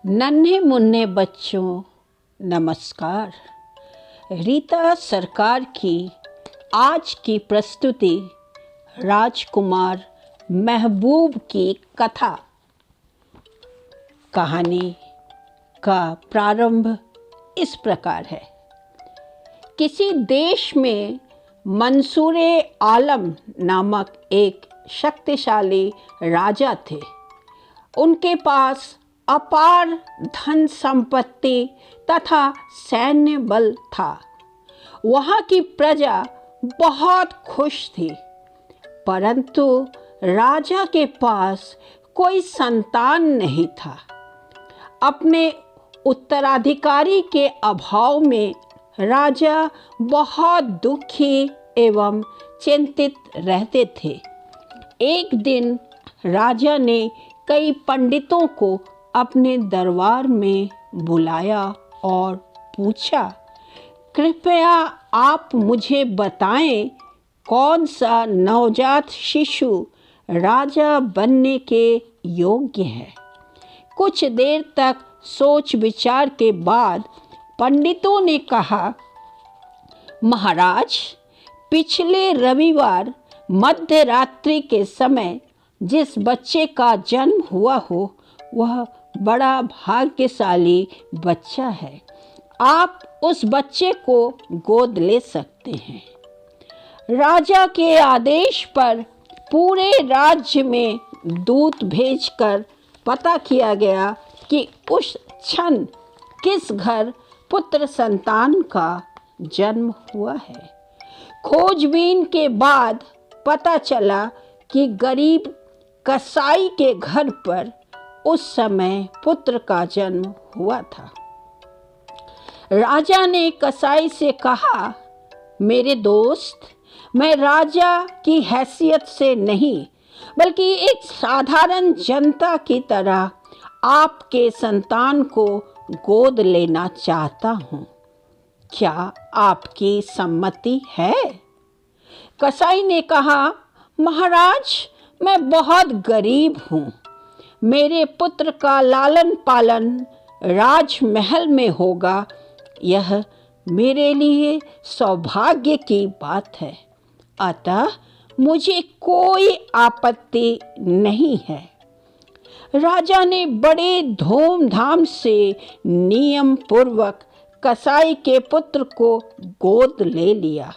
नन्हे मुन्ने बच्चों नमस्कार। रीता सरकार की आज की प्रस्तुति राजकुमार महबूब की कथा। कहानी का प्रारंभ इस प्रकार है। किसी देश में मंसूरे आलम नामक एक शक्तिशाली राजा थे। उनके पास अपार धन संपत्ति तथा सैन्य बल था। वहाँ की प्रजा बहुत खुश थी, परंतु राजा के पास कोई संतान नहीं था। अपने उत्तराधिकारी के अभाव में राजा बहुत दुखी एवं चिंतित रहते थे। एक दिन राजा ने कई पंडितों को अपने दरबार में बुलाया और पूछा, कृपया आप मुझे बताएं कौन सा नवजात शिशु राजा बनने के योग्य है। कुछ देर तक सोच विचार के बाद पंडितों ने कहा, महाराज, पिछले रविवार मध्य रात्रि के समय जिस बच्चे का जन्म हुआ हो वह बड़ा भाग्यशाली बच्चा है। आप उस बच्चे को गोद ले सकते हैं। राजा के आदेश पर पूरे राज्य में दूत भेजकर पता किया गया कि उस क्षण किस घर पुत्र संतान का जन्म हुआ है। खोजबीन के बाद पता चला कि गरीब कसाई के घर पर उस समय पुत्र का जन्म हुआ था। राजा ने कसाई से कहा, मेरे दोस्त, मैं राजा की हैसियत से नहीं बल्कि एक साधारण जनता की तरह आपके संतान को गोद लेना चाहता हूँ। क्या आपकी सम्मति है? कसाई ने कहा, महाराज, मैं बहुत गरीब हूँ। मेरे पुत्र का लालन पालन राजमहल में होगा, यह मेरे लिए सौभाग्य की बात है। अतः मुझे कोई आपत्ति नहीं है। राजा ने बड़े धूमधाम से नियम पूर्वक कसाई के पुत्र को गोद ले लिया।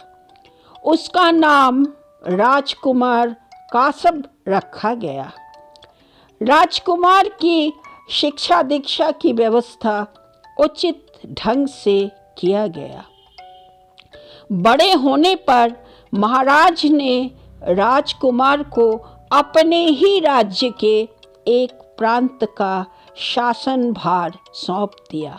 उसका नाम राजकुमार कासब रखा गया। राजकुमार की शिक्षा दीक्षा की व्यवस्था उचित ढंग से किया गया। बड़े होने पर महाराज ने राजकुमार को अपने ही राज्य के एक प्रांत का शासन भार सौंप दिया।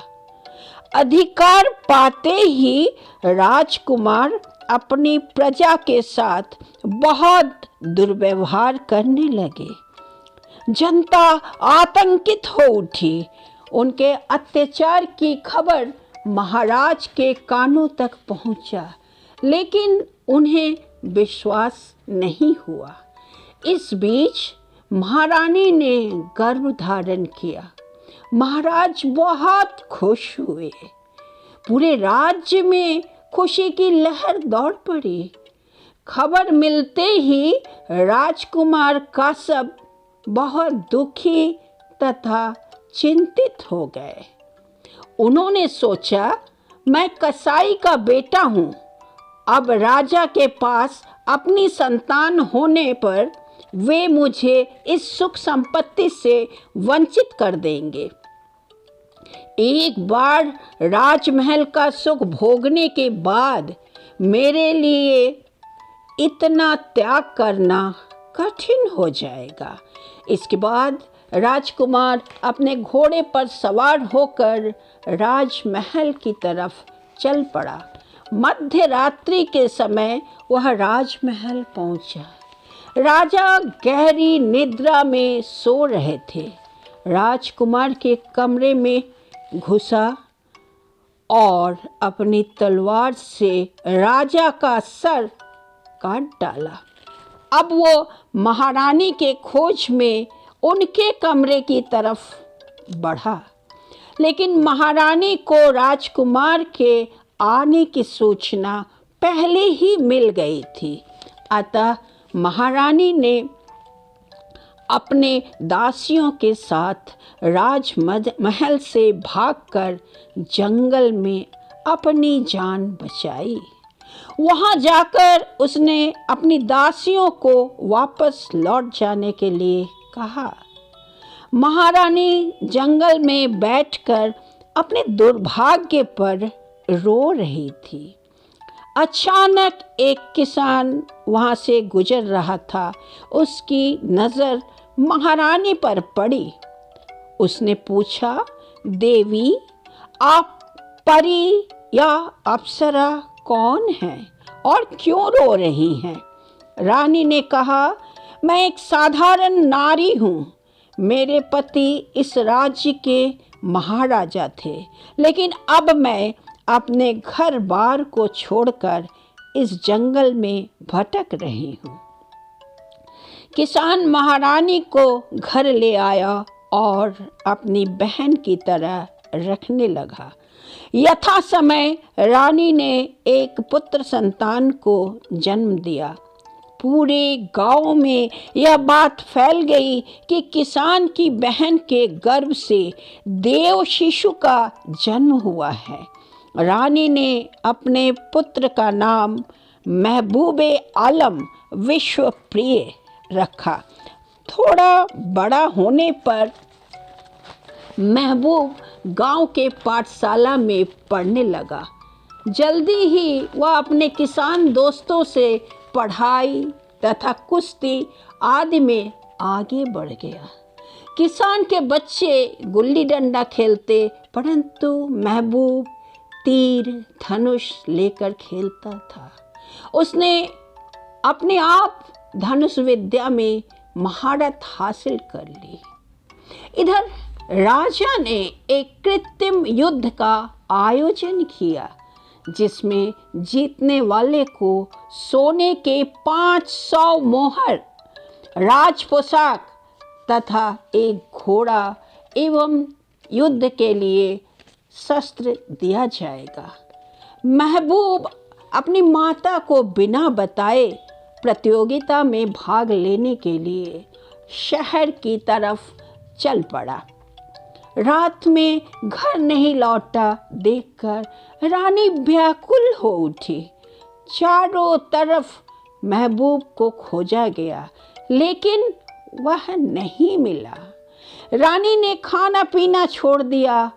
अधिकार पाते ही राजकुमार अपनी प्रजा के साथ बहुत दुर्व्यवहार करने लगे। जनता आतंकित हो उठी। उनके अत्याचार की खबर महाराज के कानों तक पहुंचा, लेकिन उन्हें विश्वास नहीं हुआ। इस बीच महारानी ने गर्भ धारण किया। महाराज बहुत खुश हुए। पूरे राज्य में खुशी की लहर दौड़ पड़ी। खबर मिलते ही राजकुमार कासब बहुत दुखी तथा चिंतित हो गए। उन्होंने सोचा, मैं कसाई का बेटा हूँ। अब राजा के पास अपनी संतान होने पर वे मुझे इस सुख संपत्ति से वंचित कर देंगे। एक बार राजमहल का सुख भोगने के बाद मेरे लिए इतना त्याग करना कठिन हो जाएगा। इसके बाद राजकुमार अपने घोड़े पर सवार होकर राजमहल की तरफ चल पड़ा। मध्य रात्रि के समय वह राजमहल पहुंचा। राजा गहरी निद्रा में सो रहे थे। राजकुमार के कमरे में घुसा और अपनी तलवार से राजा का सर काट डाला। अब वो महारानी के खोज में उनके कमरे की तरफ बढ़ा। लेकिन महारानी को राजकुमार के आने की सूचना पहले ही मिल गई थी। अतः महारानी ने अपने दासियों के साथ राजमहल से भागकर जंगल में अपनी जान बचाई। वहां जाकर उसने अपनी दासियों को वापस लौट जाने के लिए कहा। महारानी जंगल में बैठकर अपने दुर्भाग्य पर रो रही थी। अचानक एक किसान वहां से गुजर रहा था। उसकी नज़र महारानी पर पड़ी। उसने पूछा, देवी, आप परी या अप्सरा कौन हैं और क्यों रो रही हैं? रानी ने कहा, मैं एक साधारण नारी हूँ। मेरे पति इस राज्य के महाराजा थे, लेकिन अब मैं अपने घर बार को छोड़कर इस जंगल में भटक रही हूँ। किसान महारानी को घर ले आया और अपनी बहन की तरह रखने लगा। यथा समय रानी ने एक पुत्र संतान को जन्म दिया। पूरे गांव में यह बात फैल गई कि किसान की बहन के गर्भ से देव शिशु का जन्म हुआ है। रानी ने अपने पुत्र का नाम महबूबे आलम विश्व प्रिय रखा। थोड़ा बड़ा होने पर महबूब गांव के पाठशाला में पढ़ने लगा। जल्दी ही वह अपने किसान दोस्तों से पढ़ाई तथा कुश्ती आदि में आगे बढ़ गया। किसान के बच्चे गुल्ली डंडा खेलते, परंतु महबूब तीर धनुष लेकर खेलता था। उसने अपने आप धनुष विद्या में महारत हासिल कर ली। इधर राजा ने एक कृत्रिम युद्ध का आयोजन किया, जिसमें जीतने वाले को सोने के 500 मोहर, राज पोशाक तथा एक घोड़ा एवं युद्ध के लिए शस्त्र दिया जाएगा। महबूब अपनी माता को बिना बताए प्रतियोगिता में भाग लेने के लिए शहर की तरफ चल पड़ा। रात में घर नहीं लौटा देखकर रानी व्याकुल हो उठी। चारों तरफ महबूब को खोजा गया, लेकिन वह नहीं मिला। रानी ने खाना पीना छोड़ दिया।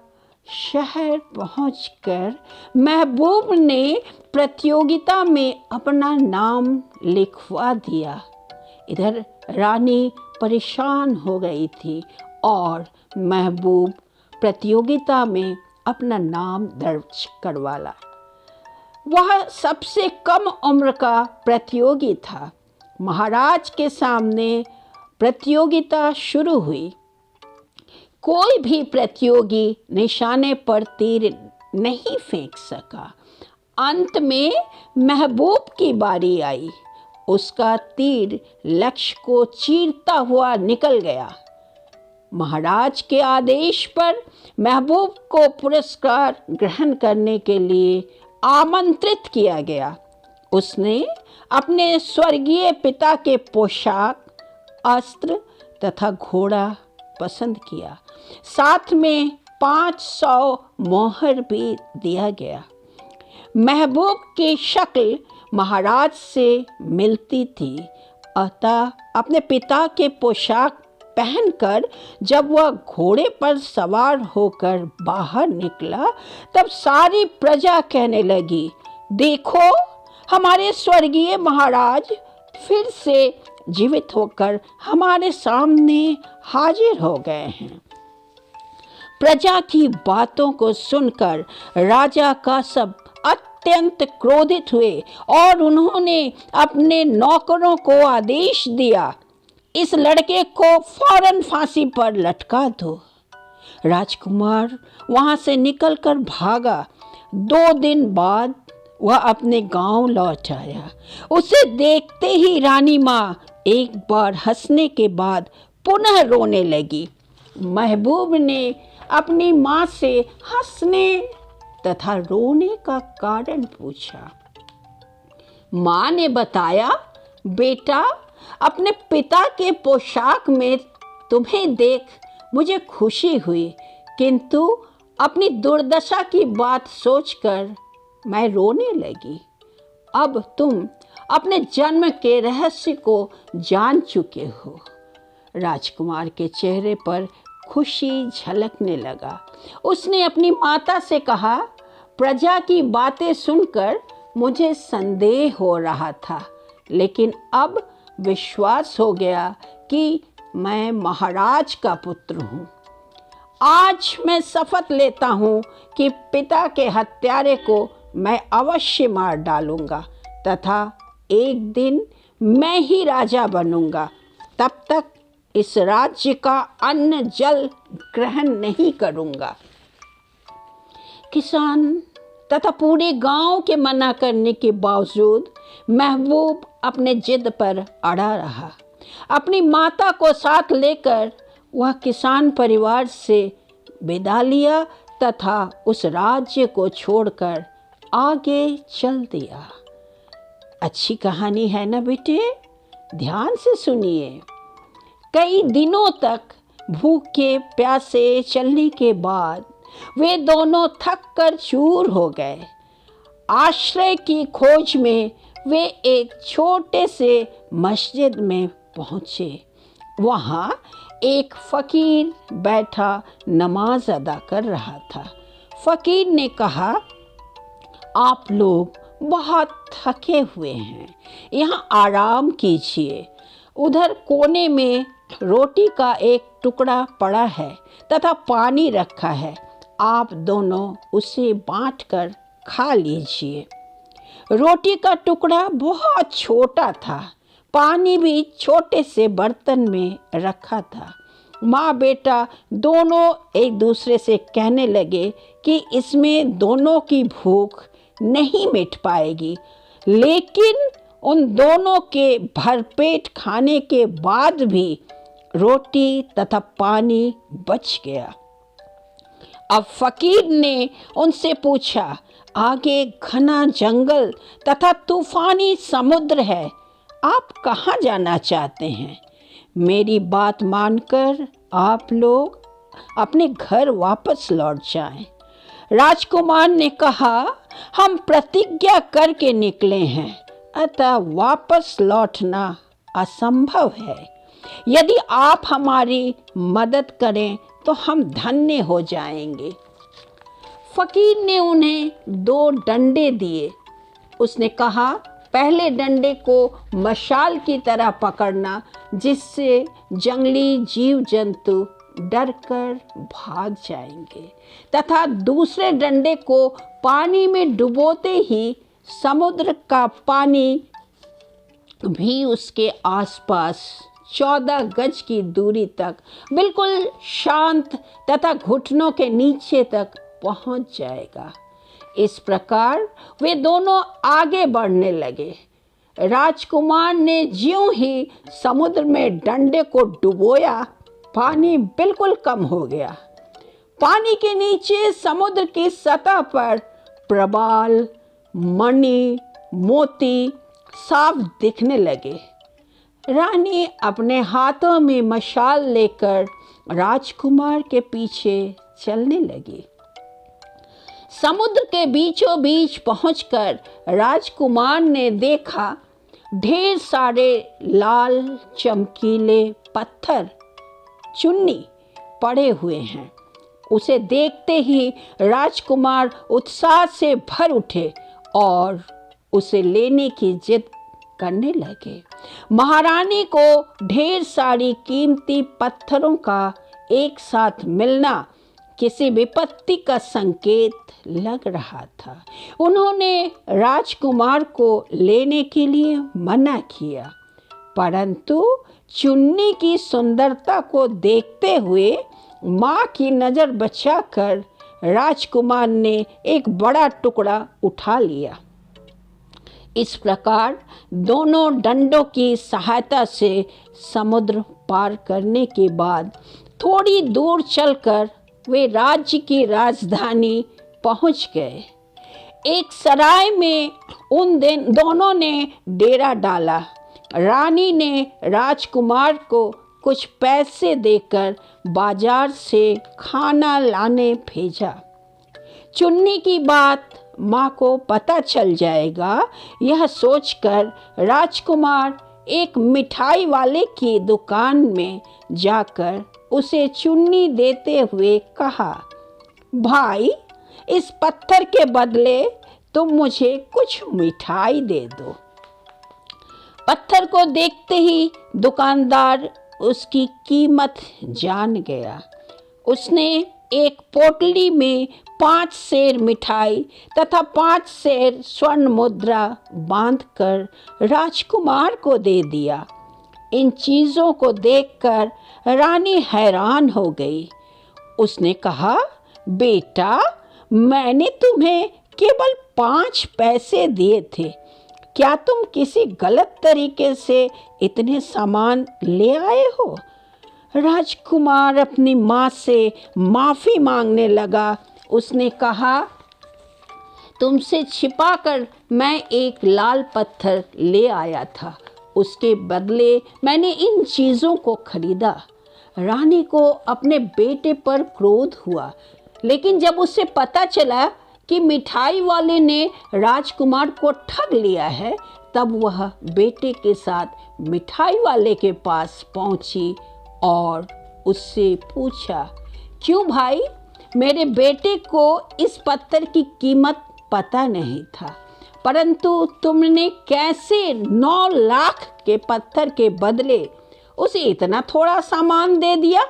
शहर पहुंचकर महबूब ने प्रतियोगिता में अपना नाम लिखवा दिया। इधर रानी परेशान हो गई थी और महबूब प्रतियोगिता में अपना नाम दर्ज करवाला। वह सबसे कम उम्र का प्रतियोगी था। महाराज के सामने प्रतियोगिता शुरू हुई। कोई भी प्रतियोगी निशाने पर तीर नहीं फेंक सका। अंत में महबूब की बारी आई। उसका तीर लक्ष्य को चीरता हुआ निकल गया। महाराज के आदेश पर महबूब को पुरस्कार ग्रहण करने के लिए आमंत्रित किया गया। उसने अपने स्वर्गीय पिता के पोशाक, अस्त्र तथा घोड़ा पसंद किया। साथ में 500 मोहर भी दिया गया। महबूब की शक्ल महाराज से मिलती थी, अतः अपने पिता के पोशाक पहनकर जब वह घोड़े पर सवार होकर बाहर निकला, तब सारी प्रजा कहने लगी, देखो, हमारे स्वर्गीय महाराज फिर से जीवित होकर हमारे सामने हाजिर हो गए हैं। प्रजा की बातों को सुनकर राजा का सब अत्यंत क्रोधित हुए और उन्होंने अपने नौकरों को आदेश दिया, इस लड़के को फौरन फांसी पर लटका दो। राजकुमार वहां से निकलकर भागा। 2 दिन बाद वह अपने गांव लौट आया। उसे देखते ही रानी माँ एक बार हंसने के बाद पुनः रोने लगी। महबूब ने अपनी माँ से हंसने तथा रोने का कारण पूछा। माँ ने बताया, बेटा, अपने पिता के पोशाक में तुम्हें देख मुझे खुशी हुई, किंतु अपनी दुर्दशा की बात सोचकर मैं रोने लगी। अब तुम अपने जन्म के रहस्य को जान चुके हो। राजकुमार के चेहरे पर खुशी झलकने लगा। उसने अपनी माता से कहा, प्रजा की बातें सुनकर मुझे संदेह हो रहा था, लेकिन अब विश्वास हो गया कि मैं महाराज का पुत्र हूँ। आज मैं शपथ लेता हूँ कि पिता के हत्यारे को मैं अवश्य मार डालूंगा तथा एक दिन मैं ही राजा बनूंगा। तब तक इस राज्य का अन्न जल ग्रहण नहीं करूंगा। किसान तथा पूरे गांव के मना करने के बावजूद महबूब अपने जिद पर अड़ा रहा। अपनी माता को साथ लेकर वह किसान परिवार से विदा लिया तथा उस राज्य को छोड़कर आगे चल दिया। अच्छी कहानी है ना बेटे? ध्यान से सुनिए। कई दिनों तक भूखे प्यासे चलने के बाद वे दोनों थक कर चूर हो गए। आश्रय की खोज में वे एक छोटे से मस्जिद में पहुँचे। वहाँ एक फ़कीर बैठा नमाज अदा कर रहा था। फ़कीर ने कहा, आप लोग बहुत थके हुए हैं, यहाँ आराम कीजिए। उधर कोने में रोटी का एक टुकड़ा पड़ा है तथा पानी रखा है, आप दोनों उसे बांटकर खा लीजिए। रोटी का टुकड़ा बहुत छोटा था, पानी भी छोटे से बर्तन में रखा था। माँ बेटा दोनों एक दूसरे से कहने लगे कि इसमें दोनों की भूख नहीं मिट पाएगी, लेकिन उन दोनों के भरपेट खाने के बाद भी रोटी तथा पानी बच गया। अब फ़कीर ने उनसे पूछा, आगे घना जंगल तथा तूफानी समुद्र है, आप कहाँ जाना चाहते हैं? मेरी बात मानकर आप लोग अपने घर वापस लौट जाएं। राजकुमार ने कहा, हम प्रतिज्ञा करके निकले हैं, अतः वापस लौटना असंभव है। यदि आप हमारी मदद करें तो हम धन्य हो जाएंगे। फ़कीर ने उन्हें 2 डंडे दिए। उसने कहा, पहले डंडे को मशाल की तरह पकड़ना, जिससे जंगली जीव जंतु डरकर भाग जाएंगे, तथा दूसरे डंडे को पानी में डुबोते ही समुद्र का पानी भी उसके आसपास 14 गज की दूरी तक बिल्कुल शांत तथा घुटनों के नीचे तक पहुंच जाएगा। इस प्रकार वे दोनों आगे बढ़ने लगे। राजकुमार ने ज्यों ही समुद्र में डंडे को डुबोया, पानी बिल्कुल कम हो गया। पानी के नीचे समुद्र की सतह पर प्रबाल, मणि, मोती साफ दिखने लगे। रानी अपने हाथों में मशाल लेकर राजकुमार के पीछे चलने लगी। समुद्र के बीचों बीच पहुंचकर राजकुमार ने देखा, ढेर सारे लाल चमकीले पत्थर चुन्नी पड़े हुए हैं। उसे देखते ही राजकुमार उत्साह से भर उठे और उसे लेने की जिद करने लगे। महारानी को ढेर सारी कीमती पत्थरों का एक साथ मिलना किसी विपत्ति का संकेत लग रहा था। उन्होंने राजकुमार को लेने के लिए मना किया, परंतु चुन्नी की सुंदरता को देखते हुए माँ की नज़र बचाकर राजकुमार ने एक बड़ा टुकड़ा उठा लिया। इस प्रकार दोनों डंडों की सहायता से समुद्र पार करने के बाद थोड़ी दूर चलकर वे राज्य की राजधानी पहुंच गए। एक सराय में उन दोनों ने डेरा डाला। रानी ने राजकुमार को कुछ पैसे देकर बाजार से खाना लाने भेजा। चुन्नी की बात माँ को पता चल जाएगा, यह सोचकर राजकुमार एक मिठाई वाले की दुकान में जाकर उसे चुन्नी देते हुए कहा, भाई, इस पत्थर के बदले तुम मुझे कुछ मिठाई दे दो। पत्थर को देखते ही दुकानदार उसकी कीमत जान गया। उसने एक पोटली में 5 सेर मिठाई तथा 5 सेर स्वर्ण मुद्रा बांधकर राजकुमार को दे दिया। इन चीज़ों को देखकर रानी हैरान हो गई। उसने कहा, बेटा, मैंने तुम्हें केवल 5 पैसे दिए थे। क्या तुम किसी गलत तरीके से इतने सामान ले आए हो? राजकुमार अपनी माँ से माफ़ी मांगने लगा। उसने कहा, तुमसे छिपाकर मैं एक लाल पत्थर ले आया था। उसके बदले मैंने इन चीज़ों को खरीदा। रानी को अपने बेटे पर क्रोध हुआ, लेकिन जब उसे पता चला कि मिठाई वाले ने राजकुमार को ठग लिया है, तब वह बेटे के साथ मिठाई वाले के पास पहुंची और उससे पूछा, क्यों भाई, मेरे बेटे को इस पत्थर की कीमत पता नहीं था, परंतु तुमने कैसे 9 लाख के पत्थर के बदले उसे इतना थोड़ा सामान दे दिया?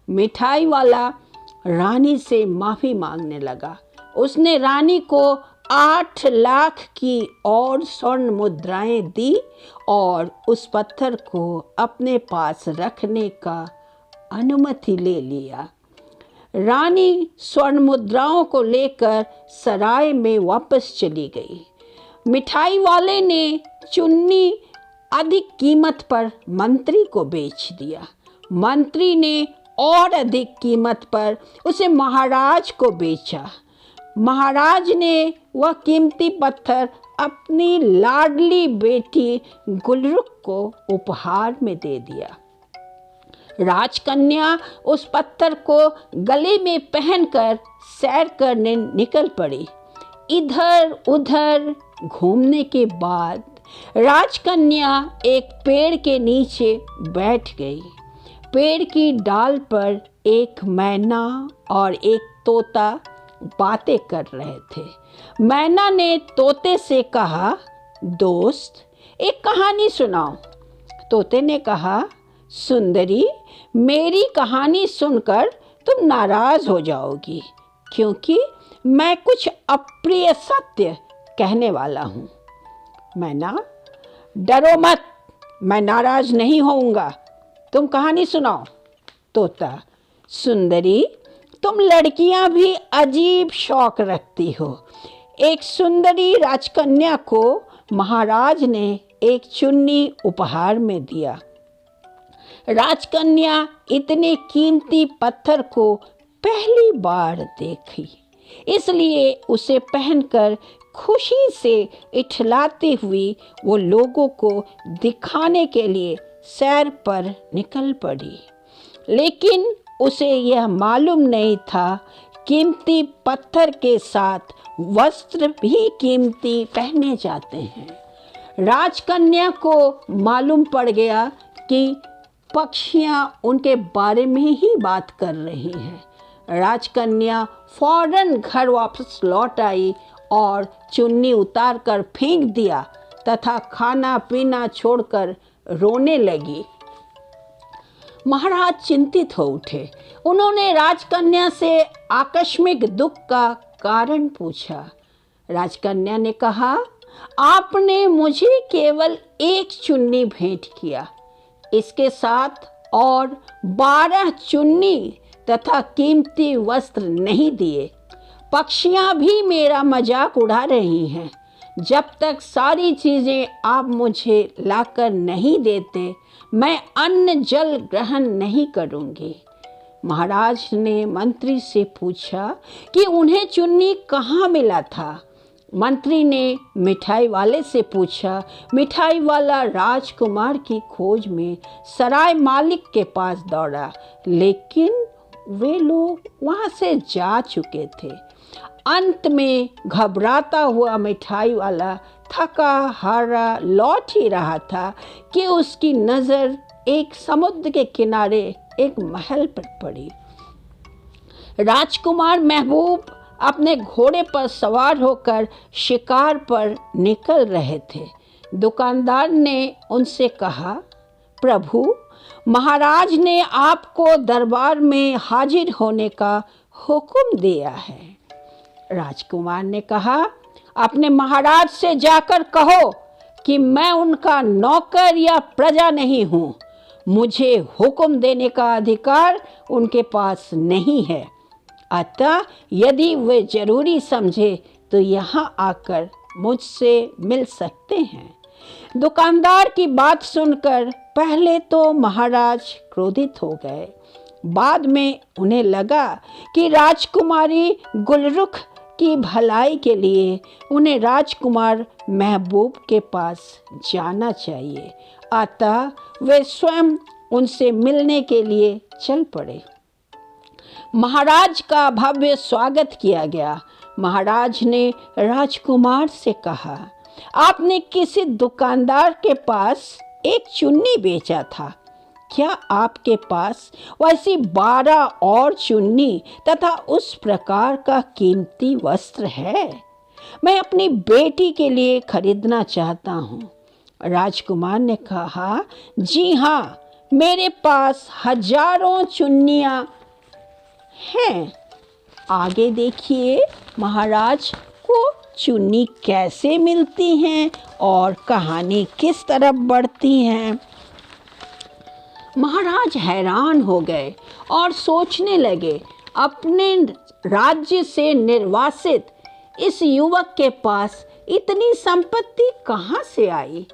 मिठाई वाला रानी से माफ़ी मांगने लगा। उसने रानी को 8 लाख की और स्वर्ण मुद्राएं दी और उस पत्थर को अपने पास रखने का अनुमति ले लिया। रानी स्वर्ण मुद्राओं को लेकर सराय में वापस चली गई। मिठाई वाले ने चुन्नी अधिक कीमत पर मंत्री को बेच दिया। मंत्री ने और अधिक कीमत पर उसे महाराज को बेचा। महाराज ने वह कीमती पत्थर अपनी लाडली बेटी गुलरुख को उपहार में दे दिया। राजकन्या उस पत्थर को गले में पहनकर सैर करने निकल पड़ी। इधर उधर घूमने के बाद राजकन्या एक पेड़ के नीचे बैठ गई। पेड़ की डाल पर एक मैना और एक तोता बातें कर रहे थे। मैना ने तोते से कहा, दोस्त, एक कहानी सुनाओ। तोते ने कहा, सुंदरी, मेरी कहानी सुनकर तुम नाराज हो जाओगी, क्योंकि मैं कुछ अप्रिय सत्य कहने वाला हूँ। मैना, डरो मत, मैं नाराज नहीं होऊंगा, तुम कहानी सुनाओ। तोता, सुंदरी, तुम लड़कियां भी अजीब शौक रखती हो। एक सुंदरी राजकन्या को महाराज ने एक चुन्नी उपहार में दिया। राजकन्या इतने कीमती पत्थर को पहली बार देखी, इसलिए उसे पहनकर खुशी से इठलाती हुई वो लोगों को दिखाने के लिए सैर पर निकल पड़ी। लेकिन उसे यह मालूम नहीं था, कीमती पत्थर के साथ वस्त्र भी कीमती पहने जाते हैं। राजकन्या को मालूम पड़ गया कि पक्षियां उनके बारे में ही बात कर रही हैं। राजकन्या फौरन घर वापस लौट आई और चुन्नी उतार कर फेंक दिया तथा खाना पीना छोड़कर रोने लगी। महाराज चिंतित हो उठे। उन्होंने राजकन्या से आकस्मिक दुख का कारण पूछा। राजकन्या ने कहा, आपने मुझे केवल एक चुन्नी भेंट किया, इसके साथ और 12 चुन्नी तथा कीमती वस्त्र नहीं दिए। पक्षियां भी मेरा मजाक उड़ा रही हैं। जब तक सारी चीज़ें आप मुझे लाकर नहीं देते, मैं अन्न जल ग्रहण नहीं करूंगी। महाराज ने मंत्री से पूछा कि उन्हें चुन्नी कहाँ मिला था। मंत्री ने मिठाई वाले से पूछा। मिठाई वाला राजकुमार की खोज में सराय मालिक के पास दौड़ा, लेकिन वे लोग वहाँ से जा चुके थे। अंत में घबराता हुआ मिठाई वाला थका हारा लौट ही रहा था कि उसकी नज़र एक समुद्र के किनारे एक महल पर पड़ी। राजकुमार महबूब अपने घोड़े पर सवार होकर शिकार पर निकल रहे थे। दुकानदार ने उनसे कहा, प्रभु, महाराज ने आपको दरबार में हाजिर होने का हुक्म दिया है। राजकुमार ने कहा, अपने महाराज से जाकर कहो कि मैं उनका नौकर या प्रजा नहीं हूँ। मुझे हुक्म देने का अधिकार उनके पास नहीं है। अतः यदि वे जरूरी समझे तो यहाँ आकर मुझसे मिल सकते हैं। दुकानदार की बात सुनकर पहले तो महाराज क्रोधित हो गए। बाद में उन्हें लगा कि राजकुमारी गुलरुख की भलाई के लिए उन्हें राजकुमार महबूब के पास जाना चाहिए। अतः वे स्वयं उनसे मिलने के लिए चल पड़े। महाराज का भव्य स्वागत किया गया। महाराज ने राजकुमार से कहा, आपने किसी दुकानदार के पास एक चुन्नी बेचा था। क्या आपके पास वैसी 12 और चुन्नी तथा उस प्रकार का कीमती वस्त्र है? मैं अपनी बेटी के लिए खरीदना चाहता हूँ। राजकुमार ने कहा, जी हाँ, मेरे पास हजारों चुन्नियाँ हैं। आगे देखिए महाराज को चुन्नी कैसे मिलती हैं और कहानी किस तरफ बढ़ती है। महाराज हैरान हो गए और सोचने लगे, अपने राज्य से निर्वासित इस युवक के पास इतनी संपत्ति कहाँ से आई?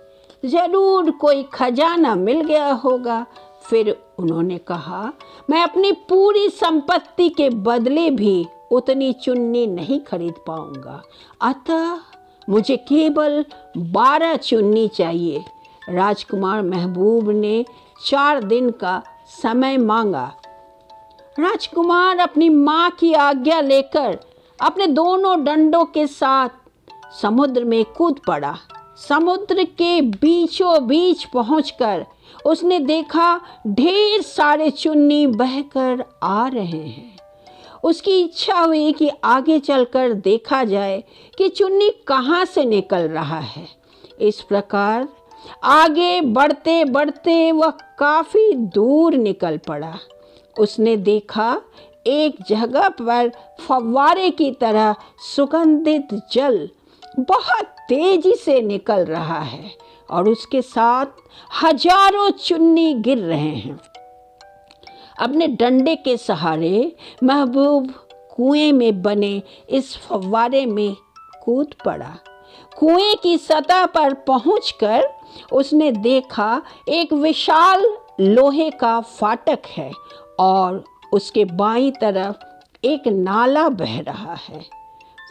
जरूर कोई खजाना मिल गया होगा। फिर उन्होंने कहा, मैं अपनी पूरी संपत्ति के बदले भी उतनी चुन्नी नहीं खरीद पाऊंगा, अतः मुझे केवल 12 चुन्नी चाहिए। राजकुमार महबूब ने 4 दिन का समय मांगा। राजकुमार अपनी माँ की आज्ञा लेकर अपने दोनों डंडों के साथ समुद्र में कूद पड़ा। समुद्र के बीचों बीच पहुंचकर उसने देखा ढेर सारे चुन्नी बहकर आ रहे हैं। उसकी इच्छा हुई कि आगे चलकर देखा जाए कि चुन्नी कहाँ से निकल रहा है। इस प्रकार आगे बढ़ते बढ़ते वह काफी दूर निकल पड़ा। उसने देखा एक जगह पर फव्वारे की तरह सुगंधित जल बहुत तेजी से निकल रहा है और उसके साथ हजारों चुन्नी गिर रहे हैं। अपने डंडे के सहारे महबूब कुएं में बने इस फव्वारे में कूद पड़ा। कुएं की सतह पर पहुंचकर उसने देखा एक विशाल लोहे का फाटक है और उसके बाईं तरफ एक नाला बह रहा है।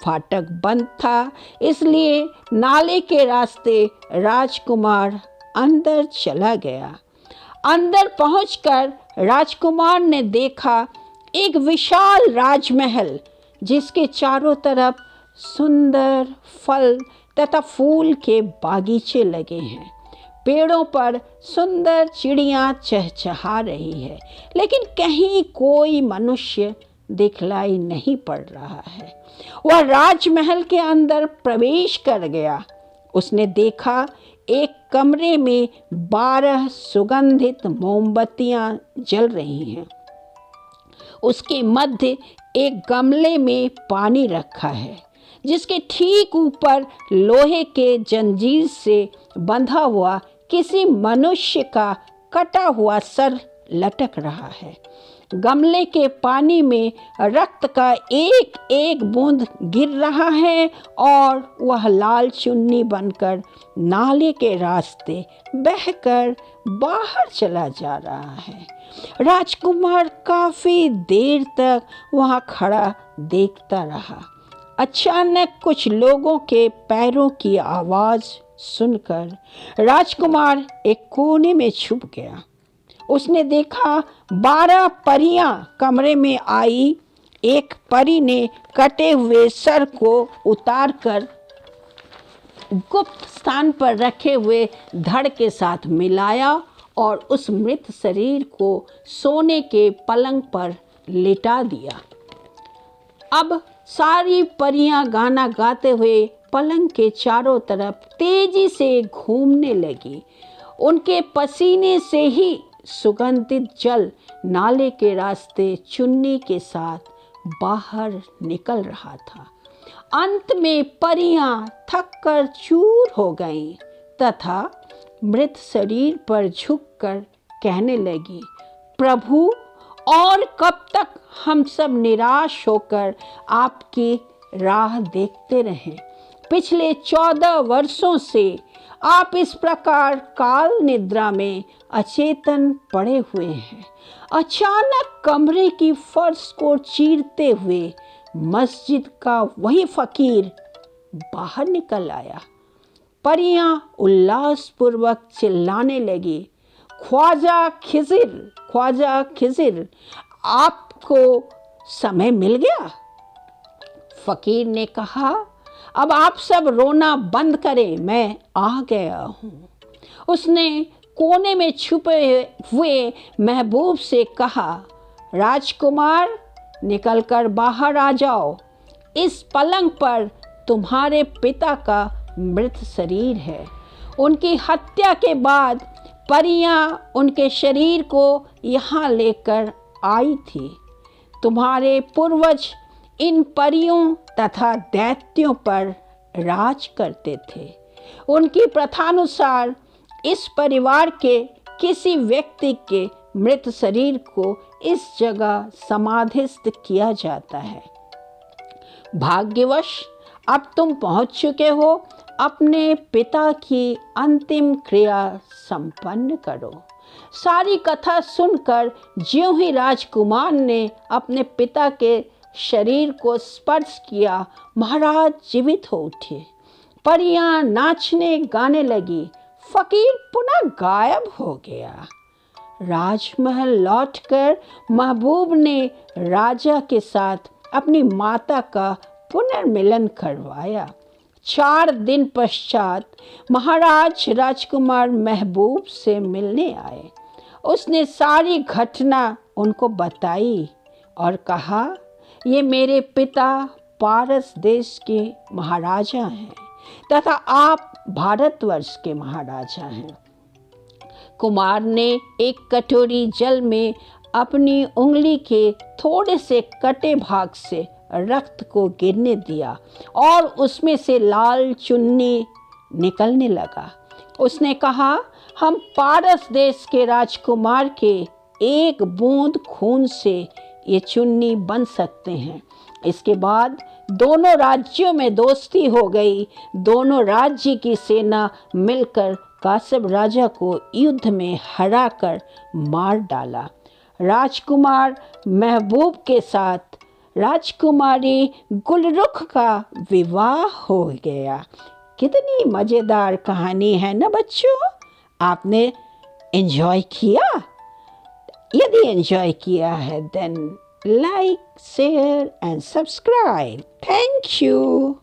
फाटक बंद था, इसलिए नाले के रास्ते राजकुमार अंदर चला गया। अंदर पहुंचकर राजकुमार ने देखा एक विशाल राजमहल, जिसके चारों तरफ सुंदर फल तथा फूल के बागीचे लगे हैं। पेड़ों पर सुंदर चिड़ियाँ चहचहा रही है, लेकिन कहीं कोई मनुष्य दिखलाई नहीं पड़ रहा है। वह राजमहल के अंदर प्रवेश कर गया। उसने देखा एक कमरे में 12 सुगंधित मोमबत्तियां जल रही हैं। उसके मध्य एक गमले में पानी रखा है, जिसके ठीक ऊपर लोहे के जंजीर से बंधा हुआ किसी मनुष्य का कटा हुआ सर लटक रहा है। गमले के पानी में रक्त का एक एक बूंद गिर रहा है और वह लाल चुन्नी बनकर नाले के रास्ते बहकर बाहर चला जा रहा है। राजकुमार काफी देर तक वहां खड़ा देखता रहा। अचानक कुछ लोगों के पैरों की आवाज सुनकर राजकुमार एक कोने में छुप गया। उसने देखा 12 परियां कमरे में आई। एक परी ने कटे हुए सर को उतारकर गुप्त स्थान पर रखे हुए धड़ के साथ मिलाया और उस मृत शरीर को सोने के पलंग पर लिटा दिया। अब सारी परियां गाना गाते हुए पलंग के चारों तरफ तेजी से घूमने लगी। उनके पसीने से ही सुगंधित जल नाले के रास्ते चुन्नी के साथ बाहर निकल रहा था। अंत में परियां थककर चूर हो गईं तथा मृत शरीर पर झुककर कहने लगी, प्रभु, और कब तक हम सब निराश होकर आपकी राह देखते रहें। पिछले 14 वर्षों से आप इस प्रकार काल निद्रा में अचेतन पड़े हुए हैं। अचानक कमरे की फर्श को चीरते हुए मस्जिद का वही फकीर बाहर निकल आया। परियां उल्लासपूर्वक चिल्लाने लगी, ख्वाजा खिज़िर, ख्वाजा खिज़िर, आपको समय मिल गया। फकीर ने कहा, अब आप सब रोना बंद करें, मैं आ गया हूँ। उसने कोने में छुपे हुए महबूब से कहा, राजकुमार, निकलकर बाहर आ जाओ। इस पलंग पर तुम्हारे पिता का मृत शरीर है। उनकी हत्या के बाद परियां उनके शरीर को यहाँ लेकर आई थी। तुम्हारे पूर्वज इन परियों तथा दैत्यों पर राज करते थे। उनकी प्रथानुसार इस परिवार के किसी व्यक्ति के मृत शरीर को इस जगह समाधिस्थ किया जाता है। भाग्यवश अब तुम पहुंच चुके हो। अपने पिता की अंतिम क्रिया संपन्न करो। सारी कथा सुनकर ज्यों ही राजकुमार ने अपने पिता के शरीर को स्पर्श किया, महाराज जीवित हो उठे। परियां नाचने गाने लगी। फकीर पुनः गायब हो गया। राजमहल लौटकर महबूब ने राजा के साथ अपनी माता का पुनर्मिलन करवाया। 4 दिन पश्चात महाराज राजकुमार महबूब से मिलने आए। उसने सारी घटना उनको बताई और कहा, ये मेरे पिता पारस देश के महाराजा हैं तथा आप भारतवर्ष के महाराजा हैं। कुमार ने एक कटोरी जल में अपनी उंगली के थोड़े से कटे भाग से रक्त को गिरने दिया और उसमें से लाल चुन्नी निकलने लगा। उसने कहा, हम पारस देश के राजकुमार के एक बूंद खून से ये चुन्नी बन सकते हैं। इसके बाद दोनों राज्यों में दोस्ती हो गई। दोनों राज्य की सेना मिलकर कासिब राजा को युद्ध में हराकर मार डाला। राजकुमार महबूब के साथ राजकुमारी गुलरुख का विवाह हो गया। कितनी मज़ेदार कहानी है ना बच्चों? आपने एंजॉय किया? यदि एंजॉय किया है then like, share and subscribe. Thank you.